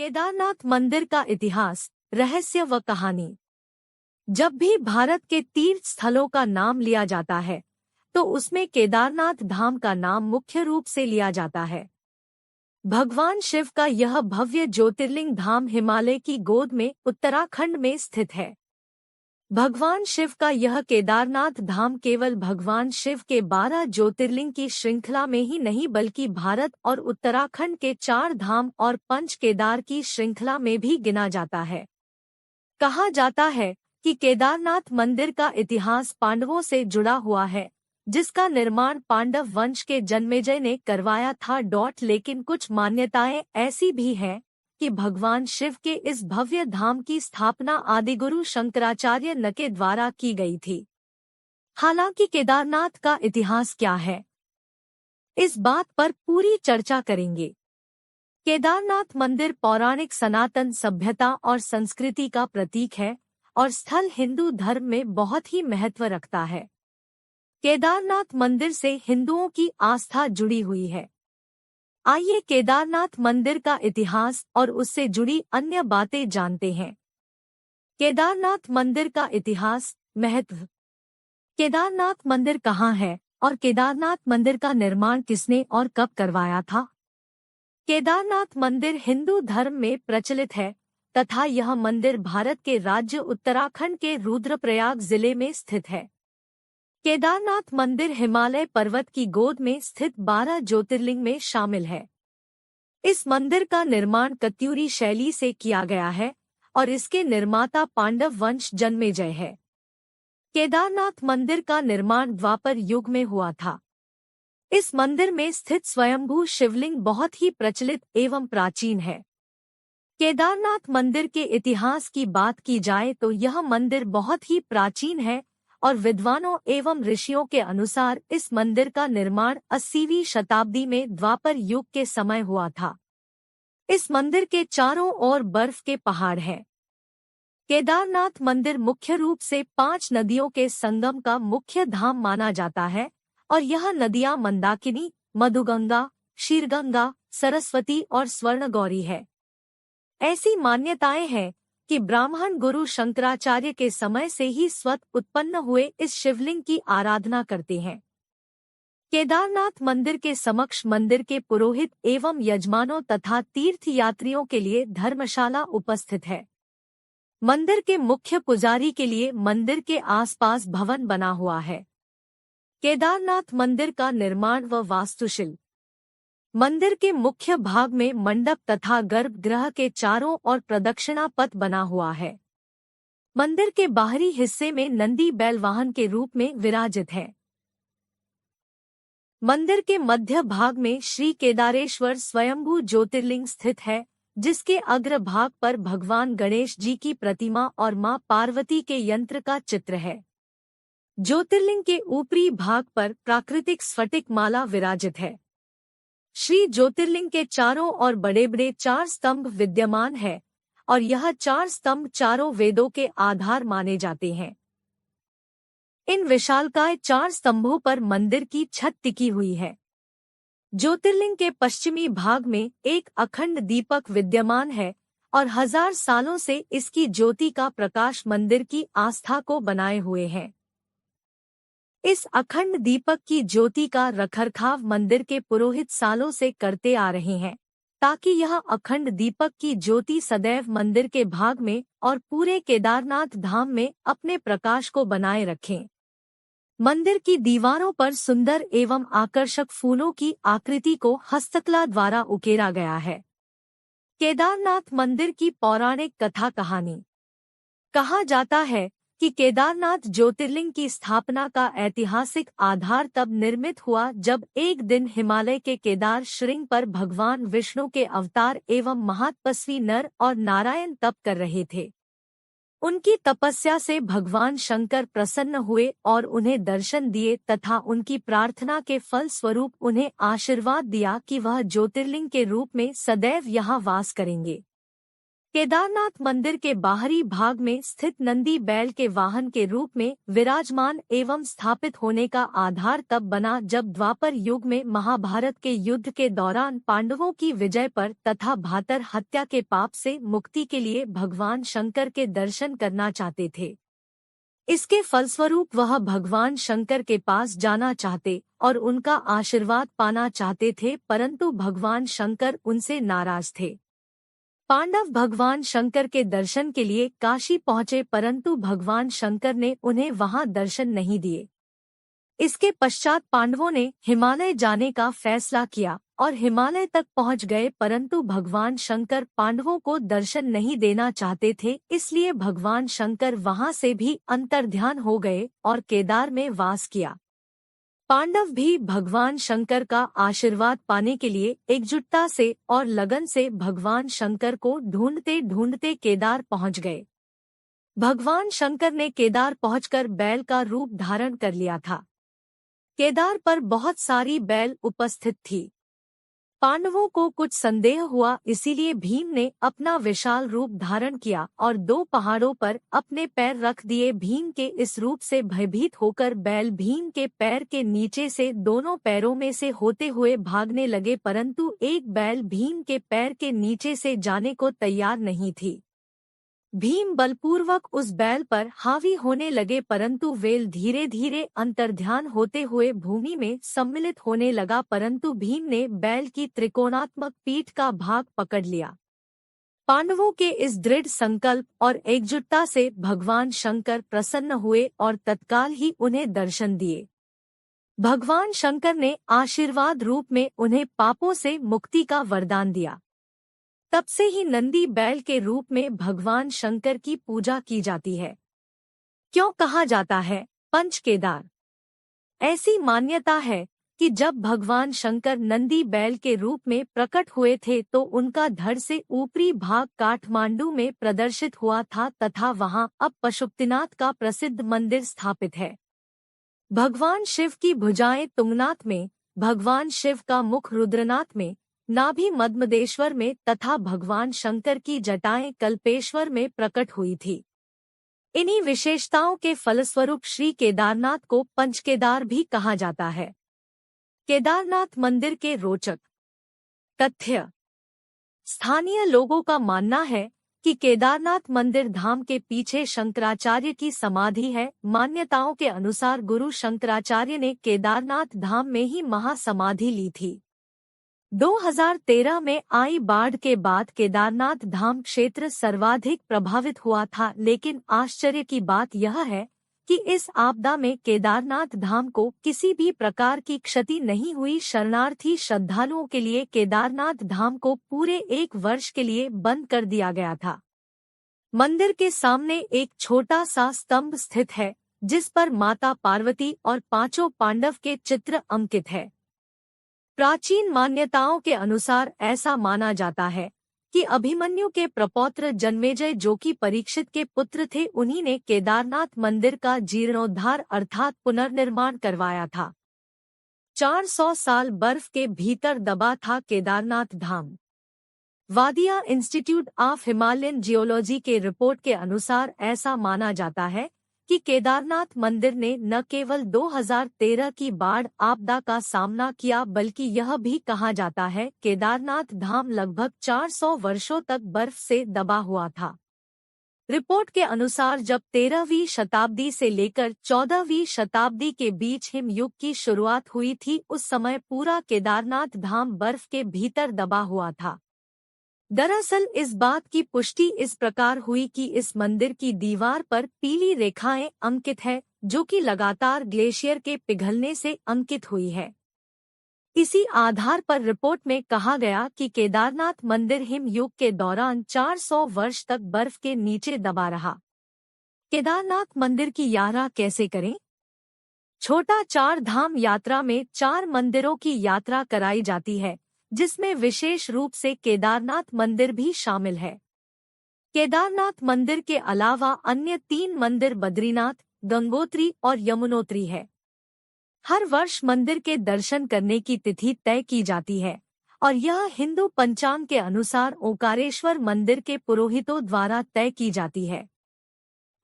केदारनाथ मंदिर का इतिहास, रहस्य व कहानी। जब भी भारत के तीर्थ स्थलों का नाम लिया जाता है तो उसमें केदारनाथ धाम का नाम मुख्य रूप से लिया जाता है। भगवान शिव का यह भव्य ज्योतिर्लिंग धाम हिमालय की गोद में उत्तराखंड में स्थित है। भगवान शिव का यह केदारनाथ धाम केवल भगवान शिव के 12 ज्योतिर्लिंग की श्रृंखला में ही नहीं बल्कि भारत और उत्तराखंड के 4 धाम और पंच केदार की श्रृंखला में भी गिना जाता है। कहा जाता है कि केदारनाथ मंदिर का इतिहास पांडवों से जुड़ा हुआ है, जिसका निर्माण पांडव वंश के जन्मेजय ने करवाया था। लेकिन कुछ मान्यताएं ऐसी भी हैं कि भगवान शिव के इस भव्य धाम की स्थापना आदिगुरु शंकराचार्य न के द्वारा की गई थी। हालांकि केदारनाथ का इतिहास क्या है, इस बात पर पूरी चर्चा करेंगे। केदारनाथ मंदिर पौराणिक सनातन सभ्यता और संस्कृति का प्रतीक है और स्थल हिंदू धर्म में बहुत ही महत्व रखता है। केदारनाथ मंदिर से हिंदुओं की आस्था जुड़ी हुई है। आइए केदारनाथ मंदिर का इतिहास और उससे जुड़ी अन्य बातें जानते हैं। केदारनाथ मंदिर का इतिहास, महत्व। केदारनाथ मंदिर कहाँ है और केदारनाथ मंदिर का निर्माण किसने और कब करवाया था? केदारनाथ मंदिर हिंदू धर्म में प्रचलित है तथा यह मंदिर भारत के राज्य उत्तराखंड के रुद्रप्रयाग जिले में स्थित है। केदारनाथ मंदिर हिमालय पर्वत की गोद में स्थित 12 ज्योतिर्लिंग में शामिल है। इस मंदिर का निर्माण कत्यूरी शैली से किया गया है और इसके निर्माता पांडव वंश जन्मेजय है। केदारनाथ मंदिर का निर्माण द्वापर युग में हुआ था। इस मंदिर में स्थित स्वयंभू शिवलिंग बहुत ही प्रचलित एवं प्राचीन है। केदारनाथ मंदिर के इतिहास की बात की जाए तो यह मंदिर बहुत ही प्राचीन है और विद्वानों एवं ऋषियों के अनुसार इस मंदिर का निर्माण 80वीं शताब्दी में द्वापर युग के समय हुआ था। इस मंदिर के चारों ओर बर्फ के पहाड़ हैं। केदारनाथ मंदिर मुख्य रूप से 5 नदियों के संगम का मुख्य धाम माना जाता है और यह नदियां मंदाकिनी, मधुगंगा, शीरगंगा, सरस्वती और स्वर्णगौरी है। ऐसी मान्यताएं हैं कि ब्राह्मण गुरु शंकराचार्य के समय से ही स्वतः उत्पन्न हुए इस शिवलिंग की आराधना करते हैं। केदारनाथ मंदिर के समक्ष मंदिर के पुरोहित एवं यजमानों तथा तीर्थ यात्रियों के लिए धर्मशाला उपस्थित है। मंदिर के मुख्य पुजारी के लिए मंदिर के आसपास भवन बना हुआ है। केदारनाथ मंदिर का निर्माण व वास्तुशिल्प। मंदिर के मुख्य भाग में मंडप तथा गर्भगृह के चारों ओर प्रदक्षिणा पथ बना हुआ है। मंदिर के बाहरी हिस्से में नंदी बैल वाहन के रूप में विराजित है। मंदिर के मध्य भाग में श्री केदारेश्वर स्वयंभू ज्योतिर्लिंग स्थित है, जिसके अग्र भाग पर भगवान गणेश जी की प्रतिमा और मां पार्वती के यंत्र का चित्र है। ज्योतिर्लिंग के ऊपरी भाग पर प्राकृतिक स्फटिक माला विराजित है। श्री ज्योतिर्लिंग के चारों ओर बड़े बड़े 4 स्तंभ विद्यमान है और यह 4 स्तंभ चारों वेदों के आधार माने जाते हैं। इन विशालकाय 4 स्तंभों पर मंदिर की छत टिकी हुई है। ज्योतिर्लिंग के पश्चिमी भाग में एक अखंड दीपक विद्यमान है और 1000 सालों से इसकी ज्योति का प्रकाश मंदिर की आस्था को बनाए हुए है। इस अखंड दीपक की ज्योति का रखरखाव मंदिर के पुरोहित सालों से करते आ रहे हैं, ताकि यह अखंड दीपक की ज्योति सदैव मंदिर के भाग में और पूरे केदारनाथ धाम में अपने प्रकाश को बनाए रखें। मंदिर की दीवारों पर सुंदर एवं आकर्षक फूलों की आकृति को हस्तकला द्वारा उकेरा गया है। केदारनाथ मंदिर की पौराणिक कथा कहानी। कहा जाता है कि केदारनाथ ज्योतिर्लिंग की स्थापना का ऐतिहासिक आधार तब निर्मित हुआ जब एक दिन हिमालय के केदार श्रृंग पर भगवान विष्णु के अवतार एवं महातपस्वी नर और नारायण तप कर रहे थे। उनकी तपस्या से भगवान शंकर प्रसन्न हुए और उन्हें दर्शन दिए तथा उनकी प्रार्थना के फल स्वरूप उन्हें आशीर्वाद दिया कि वह ज्योतिर्लिंग के रूप में सदैव यहाँ वास करेंगे। केदारनाथ मंदिर के बाहरी भाग में स्थित नंदी बैल के वाहन के रूप में विराजमान एवं स्थापित होने का आधार तब बना जब द्वापर युग में महाभारत के युद्ध के दौरान पांडवों की विजय पर तथा भातर हत्या के पाप से मुक्ति के लिए भगवान शंकर के दर्शन करना चाहते थे। इसके फलस्वरूप वह भगवान शंकर के पास जाना चाहते और उनका आशीर्वाद पाना चाहते थे, परंतु भगवान शंकर उनसे नाराज थे। पांडव भगवान शंकर के दर्शन के लिए काशी पहुंचे, परंतु भगवान शंकर ने उन्हें वहां दर्शन नहीं दिए। इसके पश्चात पांडवों ने हिमालय जाने का फैसला किया और हिमालय तक पहुंच गए, परंतु भगवान शंकर पांडवों को दर्शन नहीं देना चाहते थे, इसलिए भगवान शंकर वहां से भी अंतर्ध्यान हो गए और केदार में वास किया। पांडव भी भगवान शंकर का आशीर्वाद पाने के लिए एकजुटता से और लगन से भगवान शंकर को ढूंढते ढूंढते केदार पहुंच गए। भगवान शंकर ने केदार पहुंचकर बैल का रूप धारण कर लिया था। केदार पर बहुत सारी बैल उपस्थित थी। पांडवों को कुछ संदेह हुआ, इसीलिए भीम ने अपना विशाल रूप धारण किया और 2 पहाड़ों पर अपने पैर रख दिए। भीम के इस रूप से भयभीत होकर बैल भीम के पैर के नीचे से दोनों पैरों में से होते हुए भागने लगे, परंतु एक बैल भीम के पैर के नीचे से जाने को तैयार नहीं थी। भीम बलपूर्वक उस बैल पर हावी होने लगे, परंतु वेल धीरे धीरे अंतर्ध्यान होते हुए भूमि में सम्मिलित होने लगा, परंतु भीम ने बैल की त्रिकोणात्मक पीठ का भाग पकड़ लिया। पांडवों के इस दृढ़ संकल्प और एकजुटता से भगवान शंकर प्रसन्न हुए और तत्काल ही उन्हें दर्शन दिए। भगवान शंकर ने आशीर्वाद रूप में उन्हें पापों से मुक्ति का वरदान दिया। तब से ही नंदी बैल के रूप में भगवान शंकर की पूजा की जाती है। क्यों कहा जाता है पंच केदार? ऐसी मान्यता है कि जब भगवान शंकर नंदी बैल के रूप में प्रकट हुए थे तो उनका धड़ से ऊपरी भाग काठमांडू में प्रदर्शित हुआ था तथा वहां अब पशुपतिनाथ का प्रसिद्ध मंदिर स्थापित है। भगवान शिव की भुजाएं तुंगनाथ में, भगवान शिव का मुख रुद्रनाथ में, नाभि मद्मदेश्वर में तथा भगवान शंकर की जटाएं कल्पेश्वर में प्रकट हुई थी। इन्हीं विशेषताओं के फलस्वरूप श्री केदारनाथ को पंचकेदार भी कहा जाता है। केदारनाथ मंदिर के रोचक तथ्य। स्थानीय लोगों का मानना है कि केदारनाथ मंदिर धाम के पीछे शंकराचार्य की समाधि है। मान्यताओं के अनुसार गुरु शंकराचार्य ने केदारनाथ धाम में ही महासमाधि ली थी। 2013 में आई बाढ़ के बाद केदारनाथ धाम क्षेत्र सर्वाधिक प्रभावित हुआ था, लेकिन आश्चर्य की बात यह है कि इस आपदा में केदारनाथ धाम को किसी भी प्रकार की क्षति नहीं हुई। शरणार्थी श्रद्धालुओं के लिए केदारनाथ धाम को पूरे 1 वर्ष के लिए बंद कर दिया गया था। मंदिर के सामने एक छोटा सा स्तंभ स्थित है जिस पर माता पार्वती और 5 पांडव के चित्र अंकित है। प्राचीन मान्यताओं के अनुसार ऐसा माना जाता है कि अभिमन्यु के प्रपौत्र जन्मेजय, जो कि परीक्षित के पुत्र थे, उन्हीं ने केदारनाथ मंदिर का जीर्णोद्धार अर्थात पुनर्निर्माण करवाया था। 400 साल बर्फ के भीतर दबा था केदारनाथ धाम। वादिया इंस्टीट्यूट ऑफ हिमालयन जियोलॉजी के रिपोर्ट के अनुसार ऐसा माना जाता है कि केदारनाथ मंदिर ने न केवल 2013 की बाढ़ आपदा का सामना किया, बल्कि यह भी कहा जाता है केदारनाथ धाम लगभग 400 वर्षों तक बर्फ से दबा हुआ था। रिपोर्ट के अनुसार जब 13वीं शताब्दी से लेकर 14वीं शताब्दी के बीच हिमयुग की शुरुआत हुई थी, उस समय पूरा केदारनाथ धाम बर्फ के भीतर दबा हुआ था। दरअसल इस बात की पुष्टि इस प्रकार हुई कि इस मंदिर की दीवार पर पीली रेखाएं अंकित है, जो कि लगातार ग्लेशियर के पिघलने से अंकित हुई है। इसी आधार पर रिपोर्ट में कहा गया कि केदारनाथ मंदिर हिमयुग के दौरान 400 वर्ष तक बर्फ के नीचे दबा रहा। केदारनाथ मंदिर की यात्रा कैसे करें? छोटा 4 धाम यात्रा में 4 मंदिरों की यात्रा कराई जाती है, जिसमें विशेष रूप से केदारनाथ मंदिर भी शामिल है। केदारनाथ मंदिर के अलावा अन्य 3 मंदिर बद्रीनाथ, गंगोत्री और यमुनोत्री है। हर वर्ष मंदिर के दर्शन करने की तिथि तय की जाती है और यह हिंदू पंचांग के अनुसार ओंकारेश्वर मंदिर के पुरोहितों द्वारा तय की जाती है।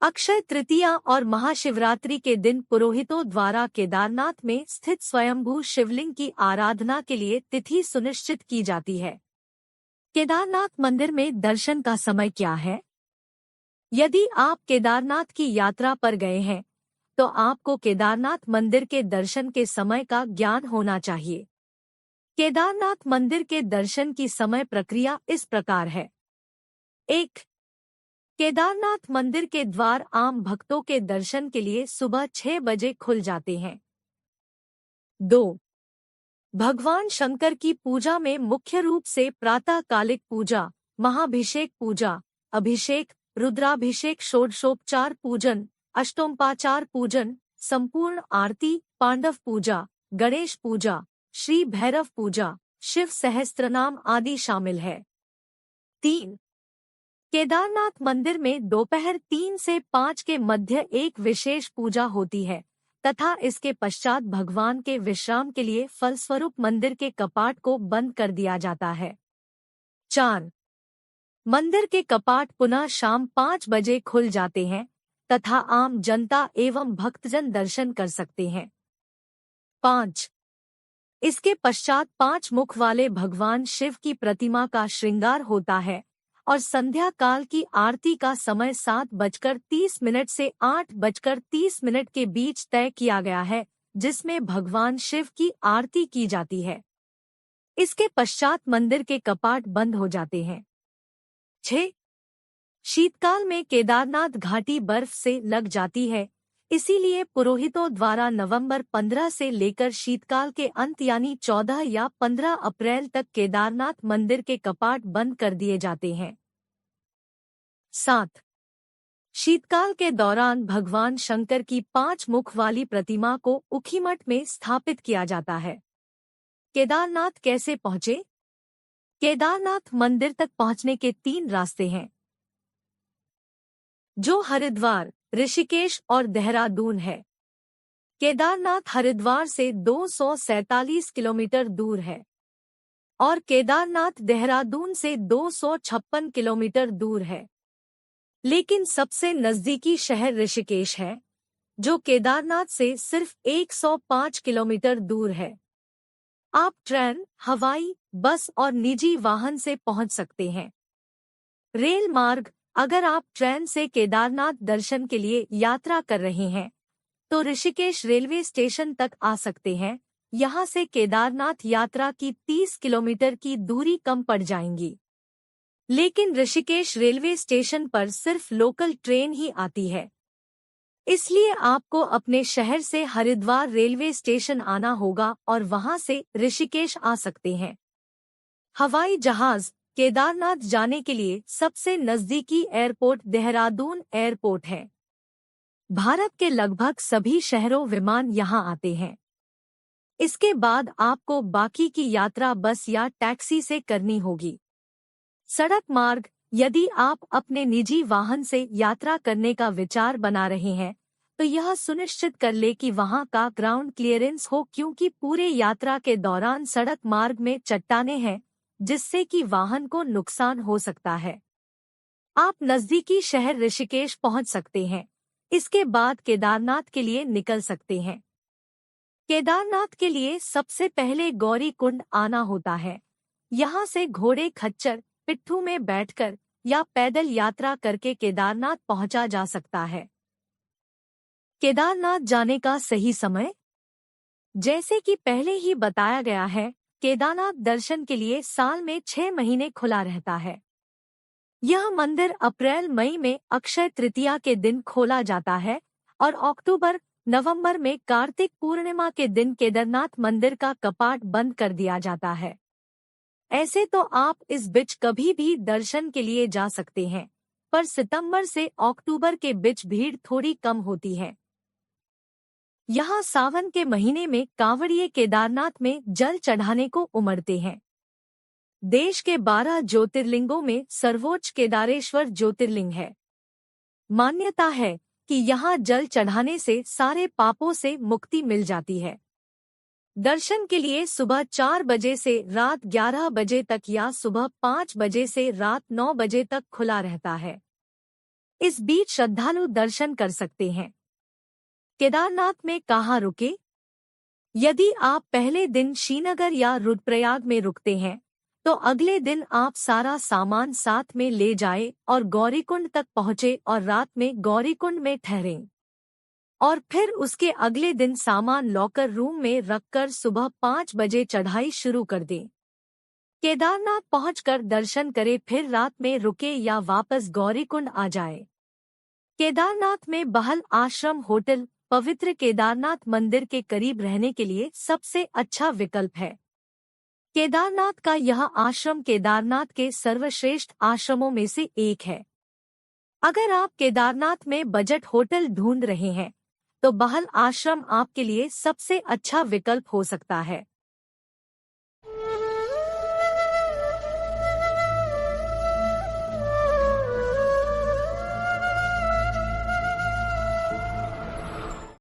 अक्षय तृतीया और महाशिवरात्रि के दिन पुरोहितों द्वारा केदारनाथ में स्थित स्वयंभू शिवलिंग की आराधना के लिए तिथि सुनिश्चित की जाती है। केदारनाथ मंदिर में दर्शन का समय क्या है? यदि आप केदारनाथ की यात्रा पर गए हैं, तो आपको केदारनाथ मंदिर के दर्शन के समय का ज्ञान होना चाहिए। केदारनाथ मंदिर के दर्शन की समय प्रक्रिया इस प्रकार है। 1. केदारनाथ मंदिर के द्वार आम भक्तों के दर्शन के लिए सुबह 6 बजे खुल जाते हैं। 2. भगवान शंकर की पूजा में मुख्य रूप से प्रातःकालिक पूजा, महाभिषेक पूजा, अभिषेक, रुद्राभिषेक, षोडशोपचार पूजन, अष्टोपचार पूजन, संपूर्ण आरती, पांडव पूजा, गणेश पूजा, श्री भैरव पूजा, शिव सहस्त्रनाम आदि शामिल है। 3. केदारनाथ मंदिर में दोपहर 3 से 5 के मध्य एक विशेष पूजा होती है तथा इसके पश्चात भगवान के विश्राम के लिए फलस्वरूप मंदिर के कपाट को बंद कर दिया जाता है। 4. मंदिर के कपाट पुनः शाम 5 बजे खुल जाते हैं तथा आम जनता एवं भक्तजन दर्शन कर सकते हैं। 5. इसके पश्चात 5 मुख वाले भगवान शिव की प्रतिमा का श्रृंगार होता है और संध्या काल की आरती का समय 7:30 से 8:30 के बीच तय किया गया है, जिसमें भगवान शिव की आरती की जाती है। इसके पश्चात मंदिर के कपाट बंद हो जाते हैं। 6. शीतकाल में केदारनाथ घाटी बर्फ से लग जाती है, इसीलिए पुरोहितों द्वारा नवंबर 15 से लेकर शीतकाल के अंत यानी 14 या 15 अप्रैल तक केदारनाथ मंदिर के कपाट बंद कर दिए जाते हैं। 7. शीतकाल के दौरान भगवान शंकर की 5 मुख वाली प्रतिमा को ऊखीमठ में स्थापित किया जाता है। केदारनाथ कैसे पहुँचे? केदारनाथ मंदिर तक पहुँचने के 3 रास्ते हैं, जो हरिद्वार, ऋषिकेश और देहरादून है। केदारनाथ हरिद्वार से 247 किलोमीटर दूर है और केदारनाथ देहरादून से 256 किलोमीटर दूर है। लेकिन सबसे नजदीकी शहर ऋषिकेश है, जो केदारनाथ से सिर्फ 105 किलोमीटर दूर है। आप ट्रेन, हवाई, बस और निजी वाहन से पहुंच सकते हैं। रेल मार्ग: अगर आप ट्रेन से केदारनाथ दर्शन के लिए यात्रा कर रहे हैं, तो ऋषिकेश रेलवे स्टेशन तक आ सकते हैं। यहाँ से केदारनाथ यात्रा की 30 किलोमीटर की दूरी कम पड़ जाएंगी। लेकिन ऋषिकेश रेलवे स्टेशन पर सिर्फ लोकल ट्रेन ही आती है, इसलिए आपको अपने शहर से हरिद्वार रेलवे स्टेशन आना होगा और वहां से ऋषिकेश आ सकते हैं। हवाई जहाज: केदारनाथ जाने के लिए सबसे नजदीकी एयरपोर्ट देहरादून एयरपोर्ट है। भारत के लगभग सभी शहरों विमान यहां आते हैं। इसके बाद आपको बाकी की यात्रा बस या टैक्सी से करनी होगी। सड़क मार्ग: यदि आप अपने निजी वाहन से यात्रा करने का विचार बना रहे हैं, तो यह सुनिश्चित कर ले कि वहां का ग्राउंड क्लियरेंस हो, क्योंकि पूरे यात्रा के दौरान सड़क मार्ग में चट्टानें हैं, जिससे कि वाहन को नुकसान हो सकता है। आप नजदीकी शहर ऋषिकेश पहुंच सकते हैं। इसके बाद केदारनाथ के लिए निकल सकते हैं। केदारनाथ के लिए सबसे पहले गौरी कुंड आना होता है। यहाँ से घोड़े, खच्चर, पिट्ठू में बैठकर या पैदल यात्रा करके केदारनाथ पहुंचा जा सकता है। केदारनाथ जाने का सही समय: जैसे कि पहले ही बताया गया है, केदारनाथ दर्शन के लिए साल में 6 महीने खुला रहता है। यह मंदिर अप्रैल-मई में अक्षय तृतीया के दिन खोला जाता है और अक्टूबर-नवंबर में कार्तिक पूर्णिमा के दिन केदारनाथ मंदिर का कपाट बंद कर दिया जाता है। ऐसे तो आप इस बीच कभी भी दर्शन के लिए जा सकते हैं, पर सितंबर से अक्टूबर के बीच भीड़ थोड़ी कम होती है। यहाँ सावन के महीने में कांवड़िए केदारनाथ में जल चढ़ाने को उमड़ते हैं। देश के 12 ज्योतिर्लिंगों में सर्वोच्च केदारेश्वर ज्योतिर्लिंग है। मान्यता है कि यहाँ जल चढ़ाने से सारे पापों से मुक्ति मिल जाती है। दर्शन के लिए सुबह 4 बजे से रात 11 बजे तक या सुबह 5 बजे से रात 9 बजे तक खुला रहता है। इस बीच श्रद्धालु दर्शन कर सकते हैं। केदारनाथ में कहाँ रुके? यदि आप पहले दिन श्रीनगर या रुद्रप्रयाग में रुकते हैं, तो अगले दिन आप सारा सामान साथ में ले जाएं और गौरीकुंड तक पहुँचे और रात में गौरीकुंड में ठहरें। और फिर उसके अगले दिन सामान लॉकर रूम में रखकर सुबह 5 बजे चढ़ाई शुरू कर दें। केदारनाथ पहुंचकर दर्शन करें, फिर रात में रुके या वापस गौरीकुंड आ जाए। केदारनाथ में बहल आश्रम होटल पवित्र केदारनाथ मंदिर के करीब रहने के लिए सबसे अच्छा विकल्प है। केदारनाथ का यह आश्रम केदारनाथ के सर्वश्रेष्ठ आश्रमों में से एक है। अगर आप केदारनाथ में बजट होटल ढूंढ रहे हैं, तो बहल आश्रम आपके लिए सबसे अच्छा विकल्प हो सकता है।